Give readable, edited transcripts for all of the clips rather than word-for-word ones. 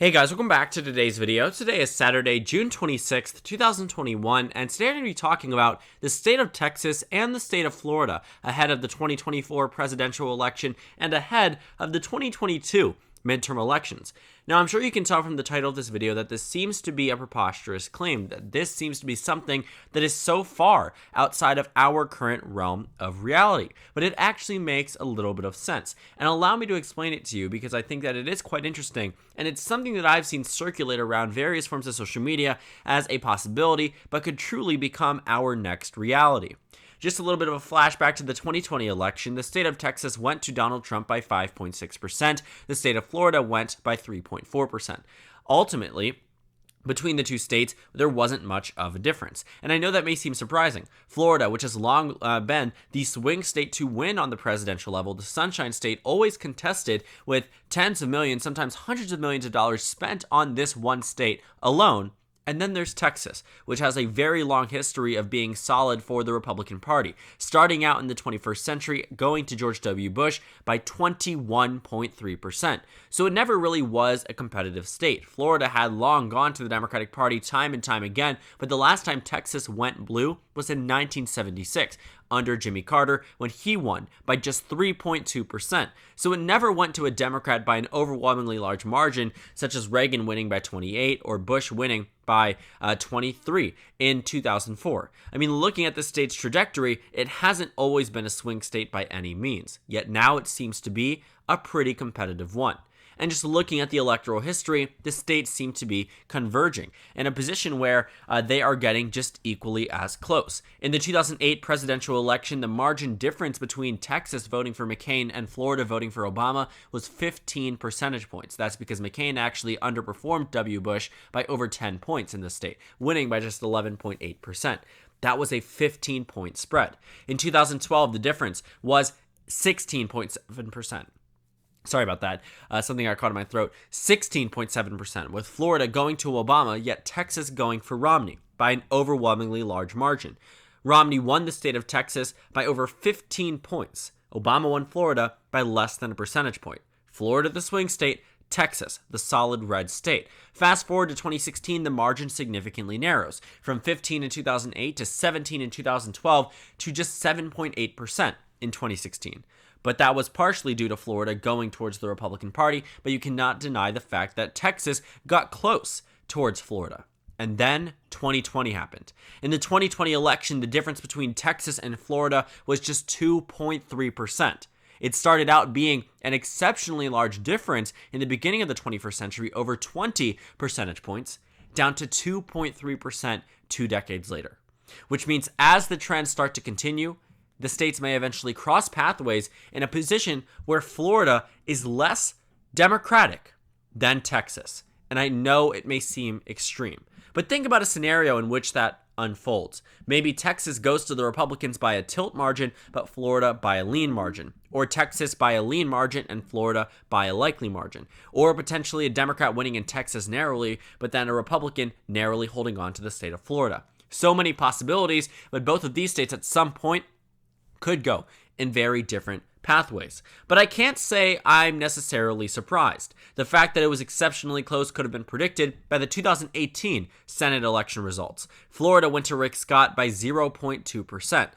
Hey guys, welcome back to today's video. Today is Saturday, June 26th, 2021, and today I'm going to be talking about the state of Texas and the state of Florida ahead of the 2024 presidential election and ahead of the 2022 midterm elections. Now, I'm sure you can tell from the title of this video that this seems to be a preposterous claim, that this seems to be something that is so far outside of our current realm of reality. But it actually makes a little bit of sense. And allow me to explain it to you because I think that it is quite interesting, and it's something that I've seen circulate around various forms of social media as a possibility, but could truly become our next reality. Just a little bit of a flashback to the 2020 election. The state of Texas went to Donald Trump by 5.6%. The state of Florida went by 3.4%. Ultimately, between the two states, there wasn't much of a difference. And I know that may seem surprising. Florida, which has long been the swing state to win on the presidential level, the Sunshine State, always contested with tens of millions, sometimes hundreds of millions of dollars spent on this one state alone. And then there's Texas, which has a very long history of being solid for the Republican Party, starting out in the 21st century, going to George W. Bush by 21.3%. So it never really was a competitive state. Florida had long gone to the Democratic Party time and time again, but the last time Texas went blue was in 1976 under Jimmy Carter when he won by just 3.2%. So it never went to a Democrat by an overwhelmingly large margin, such as Reagan winning by 28 or Bush winning by 23 in 2004. I mean, looking at the state's trajectory, it hasn't always been a swing state by any means, yet now it seems to be a pretty competitive one. And just looking at the electoral history, the states seem to be converging in a position where they are getting just equally as close. In the 2008 presidential election, the margin difference between Texas voting for McCain and Florida voting for Obama was 15 percentage points. That's because McCain actually underperformed W. Bush by over 10 points in the state, winning by just 11.8%. That was a 15-point spread. In 2012, the difference was 16.7%. Sorry about that. Something I caught in my throat. 16.7%, with Florida going to Obama, yet Texas going for Romney by an overwhelmingly large margin. Romney won the state of Texas by over 15 points. Obama won Florida by less than a percentage point. Florida, the swing state, Texas, the solid red state. Fast forward to 2016, the margin significantly narrows from 15 in 2008 to 17 in 2012 to just 7.8% in 2016. But that was partially due to Florida going towards the Republican Party, but you cannot deny the fact that Texas got close towards Florida. And then 2020 happened. In the 2020 election, the difference between Texas and Florida was just 2.3%. It started out being an exceptionally large difference in the beginning of the 21st century, over 20 percentage points, down to 2.3% 2 decades later. Which means as the trends start to continue, the states may eventually cross pathways in a position where Florida is less Democratic than Texas. And I know it may seem extreme, but think about a scenario in which that unfolds. Maybe Texas goes to the Republicans by a tilt margin, but Florida by a lean margin. Or Texas by a lean margin and Florida by a likely margin. Or potentially a Democrat winning in Texas narrowly, but then a Republican narrowly holding on to the state of Florida. So many possibilities, but both of these states at some point could go in very different pathways. But I can't say I'm necessarily surprised. The fact that it was exceptionally close could have been predicted by the 2018 Senate election results. Florida went to Rick Scott by 0.2%.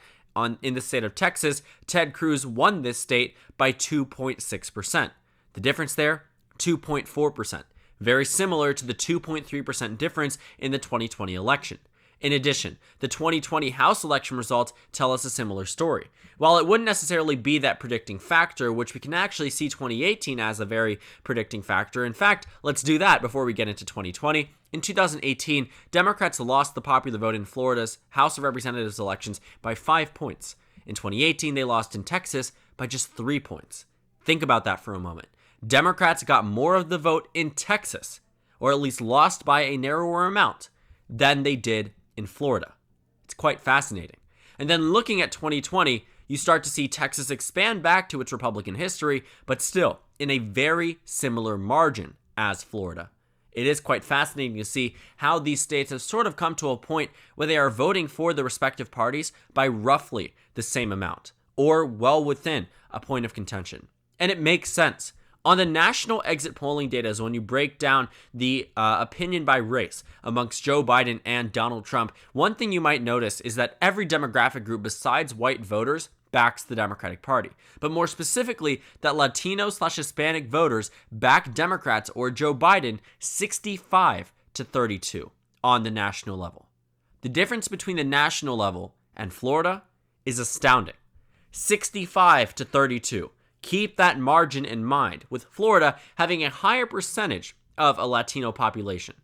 In the state of Texas, Ted Cruz won this state by 2.6%. The difference there, 2.4%. Very similar to the 2.3% difference in the 2020 election. In addition, the 2020 House election results tell us a similar story. While it wouldn't necessarily be that predicting factor, which we can actually see 2018 as a very predicting factor. In fact, let's do that before we get into 2020. In 2018, Democrats lost the popular vote in Florida's House of Representatives elections by 5 points. In 2018, they lost in Texas by just 3 points. Think about that for a moment. Democrats got more of the vote in Texas, or at least lost by a narrower amount, than they did in Florida. It's quite fascinating. And then looking at 2020, you start to see Texas expand back to its Republican history, but still in a very similar margin as Florida. It is quite fascinating to see how these states have sort of come to a point where they are voting for the respective parties by roughly the same amount, or well within a point of contention. And it makes sense. On the national exit polling data is when you break down the opinion by race amongst Joe Biden and Donald Trump. One thing you might notice is that every demographic group besides white voters backs the Democratic Party. But more specifically, that Latino/Hispanic voters back Democrats or Joe Biden 65-32 on the national level. The difference between the national level and Florida is astounding. 65-32. Keep that margin in mind, with Florida having a higher percentage of a Latino population.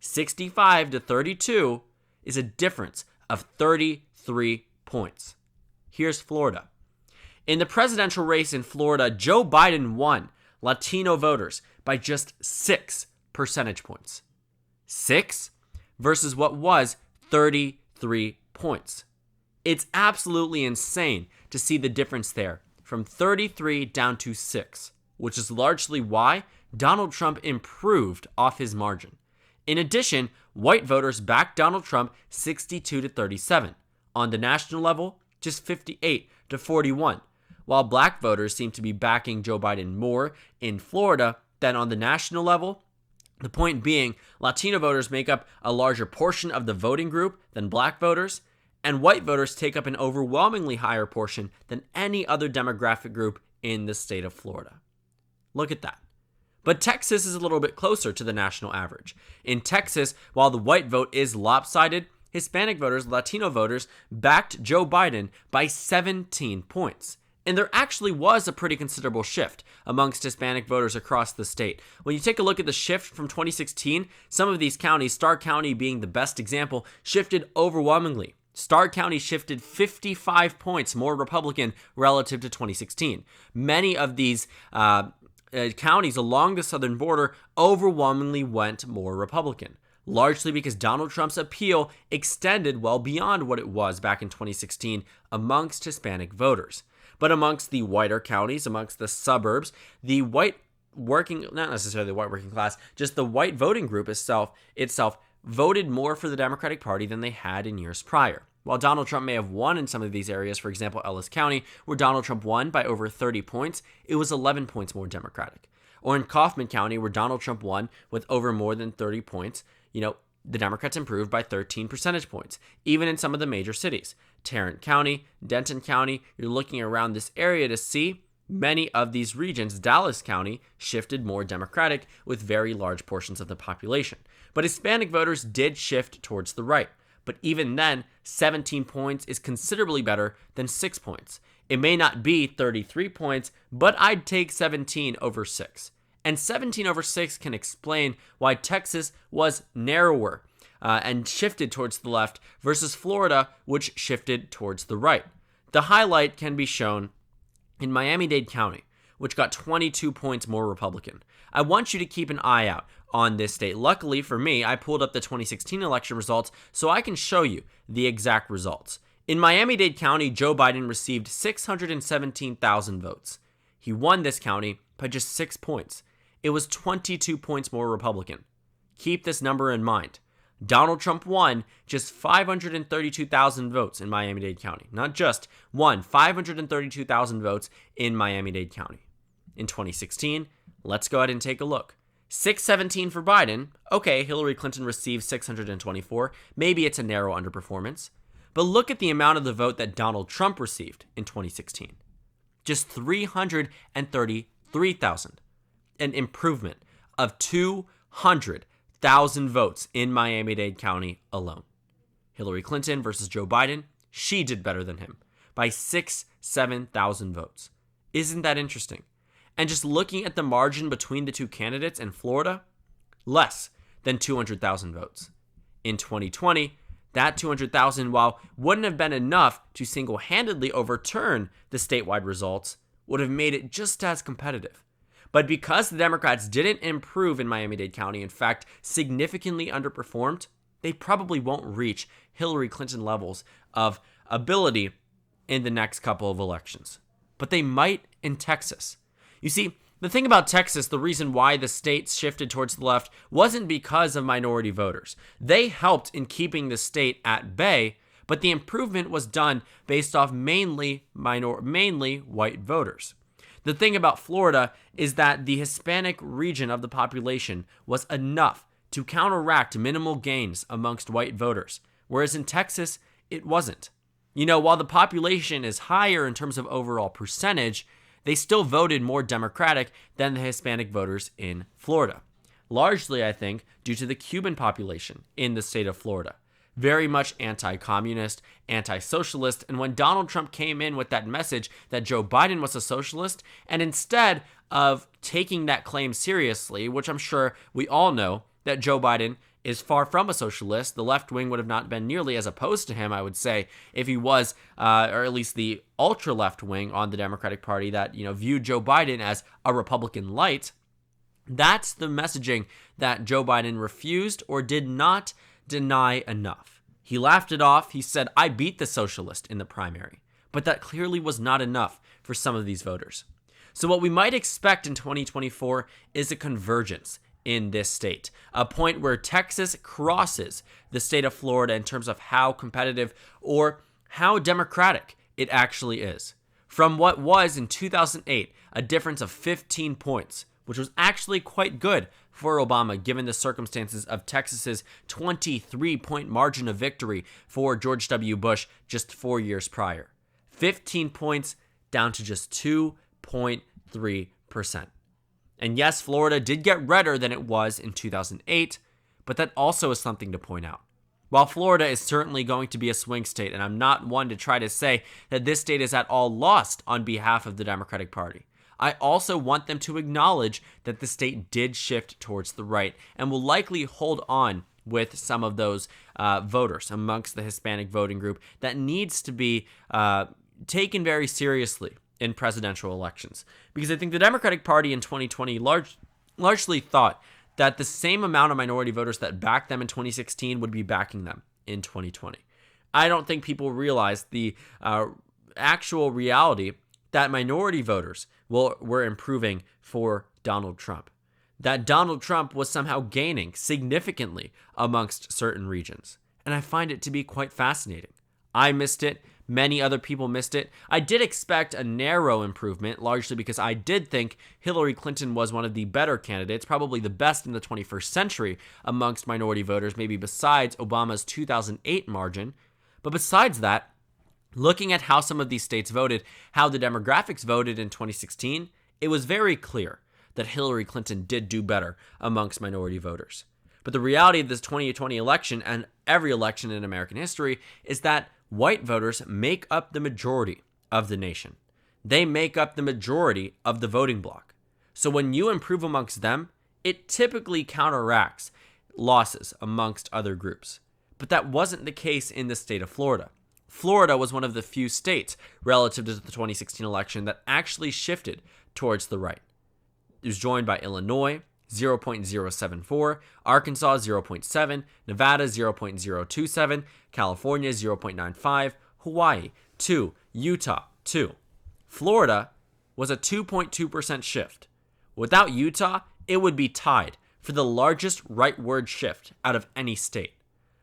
65-32 is a difference of 33 points. Here's Florida. In the presidential race in Florida, Joe Biden won Latino voters by just 6 percentage points. 6 versus what was 33 points. It's absolutely insane to see the difference there, from 33 down to 6, which is largely why Donald Trump improved off his margin. In addition, white voters backed Donald Trump 62-37. On the national level, just 58-41, while black voters seem to be backing Joe Biden more in Florida than on the national level. The point being, Latino voters make up a larger portion of the voting group than black voters, and white voters take up an overwhelmingly higher portion than any other demographic group in the state of Florida. Look at that. But Texas is a little bit closer to the national average. In Texas, while the white vote is lopsided, Hispanic voters, Latino voters, backed Joe Biden by 17 points. And there actually was a pretty considerable shift amongst Hispanic voters across the state. When you take a look at the shift from 2016, some of these counties, Starr County being the best example, shifted overwhelmingly. Starr County shifted 55 points more Republican relative to 2016. Many of these counties along the southern border overwhelmingly went more Republican, largely because Donald Trump's appeal extended well beyond what it was back in 2016 amongst Hispanic voters. But amongst the whiter counties, amongst the suburbs, the white working, not necessarily the white working class, just the white voting group itself voted more for the Democratic Party than they had in years prior. While Donald Trump may have won in some of these areas, for example, Ellis County, where Donald Trump won by over 30 points, it was 11 points more Democratic. Or in Kaufman County, where Donald Trump won with over more than 30 points, the Democrats improved by 13 percentage points. Even in some of the major cities, Tarrant County, Denton County, you're looking around this area to see many of these regions. Dallas County shifted more Democratic with very large portions of the population. But Hispanic voters did shift towards the right. But even then, 17 points is considerably better than 6 points. It may not be 33 points, but I'd take 17 over 6. And 17 over 6 can explain why Texas was narrower and shifted towards the left versus Florida, which shifted towards the right. The highlight can be shown in Miami-Dade County, which got 22 points more Republican. I want you to keep an eye out on this state. Luckily for me, I pulled up the 2016 election results so I can show you the exact results. In Miami-Dade County, Joe Biden received 617,000 votes. He won this county by just 6 points. It was 22 points more Republican. Keep this number in mind. Donald Trump won just 532,000 votes in Miami-Dade County. Not just won 532,000 votes in Miami-Dade County. In 2016, let's go ahead and take a look. 617 for Biden. Okay, Hillary Clinton received 624. Maybe it's a narrow underperformance. But look at the amount of the vote that Donald Trump received in 2016. Just 333,000. An improvement of 200,000 votes in Miami-Dade County alone. Hillary Clinton versus Joe Biden, she did better than him by 7,000 votes. Isn't that interesting? And just looking at the margin between the two candidates in Florida, less than 200,000 votes. In 2020, that 200,000, while wouldn't have been enough to single-handedly overturn the statewide results, would have made it just as competitive. But because the Democrats didn't improve in Miami-Dade County, in fact, significantly underperformed, they probably won't reach Hillary Clinton levels of ability in the next couple of elections. But they might in Texas. You see, the thing about Texas, the reason why the state shifted towards the left wasn't because of minority voters. They helped in keeping the state at bay, but the improvement was done based off mainly white voters. The thing about Florida is that the Hispanic region of the population was enough to counteract minimal gains amongst white voters, whereas in Texas, it wasn't. While the population is higher in terms of overall percentage, they still voted more Democratic than the Hispanic voters in Florida. Largely, I think, due to the Cuban population in the state of Florida. Very much anti-communist, anti-socialist, and when Donald Trump came in with that message that Joe Biden was a socialist, and instead of taking that claim seriously, which I'm sure we all know that Joe Biden is far from a socialist, the left wing would have not been nearly as opposed to him, I would say, if he was, or at least the ultra-left wing on the Democratic Party that, viewed Joe Biden as a Republican light. That's the messaging that Joe Biden refused or did not deny enough. He laughed it off. He said, I beat the socialist in the primary. But that clearly was not enough for some of these voters. So what we might expect in 2024 is a convergence in this state, a point where Texas crosses the state of Florida in terms of how competitive or how democratic it actually is. From what was in 2008, a difference of 15 points, which was actually quite good for Obama given the circumstances of Texas's 23-point margin of victory for George W. Bush just 4 years prior. 15 points down to just 2.3%. And yes, Florida did get redder than it was in 2008, but that also is something to point out. While Florida is certainly going to be a swing state, and I'm not one to try to say that this state is at all lost on behalf of the Democratic Party, I also want them to acknowledge that the state did shift towards the right and will likely hold on with some of those voters amongst the Hispanic voting group that needs to be taken very seriously in presidential elections. Because I think the Democratic Party in 2020 largely thought that the same amount of minority voters that backed them in 2016 would be backing them in 2020. I don't think people realize the actual reality that minority voters were improving for Donald Trump. That Donald Trump was somehow gaining significantly amongst certain regions. And I find it to be quite fascinating. I missed it. Many other people missed it. I did expect a narrow improvement, largely because I did think Hillary Clinton was one of the better candidates, probably the best in the 21st century amongst minority voters, maybe besides Obama's 2008 margin. But besides that, looking at how some of these states voted, how the demographics voted in 2016, it was very clear that Hillary Clinton did do better amongst minority voters. But the reality of this 2020 election and every election in American history is that white voters make up the majority of the nation. They make up the majority of the voting bloc. So when you improve amongst them, it typically counteracts losses amongst other groups. But that wasn't the case in the state of Florida. Florida was one of the few states relative to the 2016 election that actually shifted towards the right. It was joined by Illinois, 0.074, Arkansas 0.7, Nevada 0.027, California 0.95, Hawaii 2, Utah 2. Florida was a 2.2% shift. Without Utah, it would be tied for the largest rightward shift out of any state.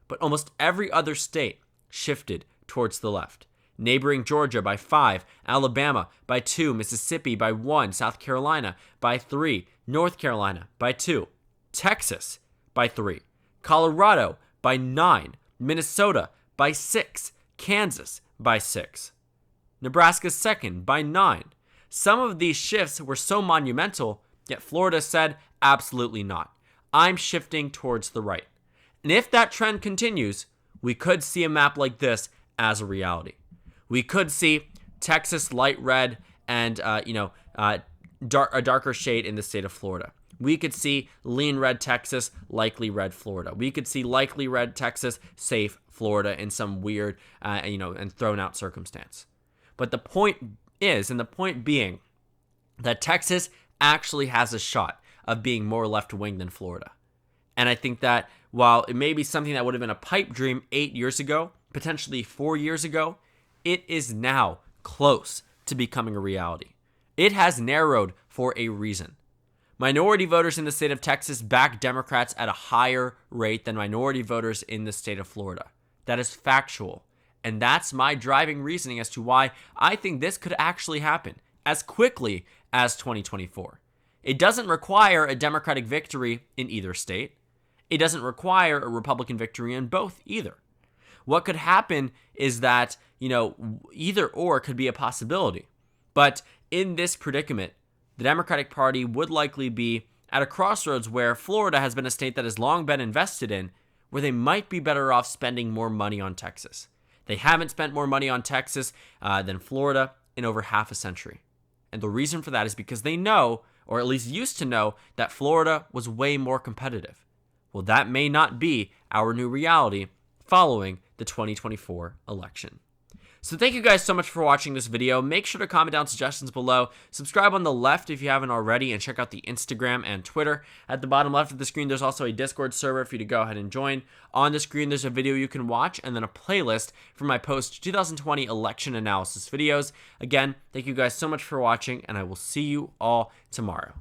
But almost every other state shifted towards the left. Neighboring Georgia by 5, Alabama by 2, Mississippi by 1, South Carolina by 3, North Carolina by 2, Texas by 3, Colorado by 9, Minnesota by 6, Kansas by 6, Nebraska second by 9. Some of these shifts were so monumental, yet Florida said, absolutely not. I'm shifting towards the right. And if that trend continues, we could see a map like this as a reality. We could see Texas light red and, a darker shade in the state of Florida. We could see lean red Texas, likely red Florida. We could see likely red Texas, safe Florida in some weird, and thrown out circumstance. But the point is, and the point being, that Texas actually has a shot of being more left-wing than Florida. And I think that while it may be something that would have been a pipe dream 8 years ago, potentially 4 years ago, it is now close to becoming a reality. It has narrowed for a reason. Minority voters in the state of Texas back Democrats at a higher rate than minority voters in the state of Florida. That is factual. And that's my driving reasoning as to why I think this could actually happen as quickly as 2024. It doesn't require a Democratic victory in either state. It doesn't require a Republican victory in both either. What could happen is that, either or could be a possibility. But in this predicament, the Democratic Party would likely be at a crossroads where Florida has been a state that has long been invested in, where they might be better off spending more money on Texas. They haven't spent more money on Texas than Florida in over half a century. And the reason for that is because they know, or at least used to know, that Florida was way more competitive. Well, that may not be our new reality following the 2024 election. So thank you guys so much for watching this video. Make sure to comment down suggestions below. Subscribe on the left if you haven't already, and check out the Instagram and Twitter. At the bottom left of the screen, there's also a Discord server for you to go ahead and join. On the screen, there's a video you can watch, and then a playlist for my post-2020 election analysis videos. Again, thank you guys so much for watching, and I will see you all tomorrow.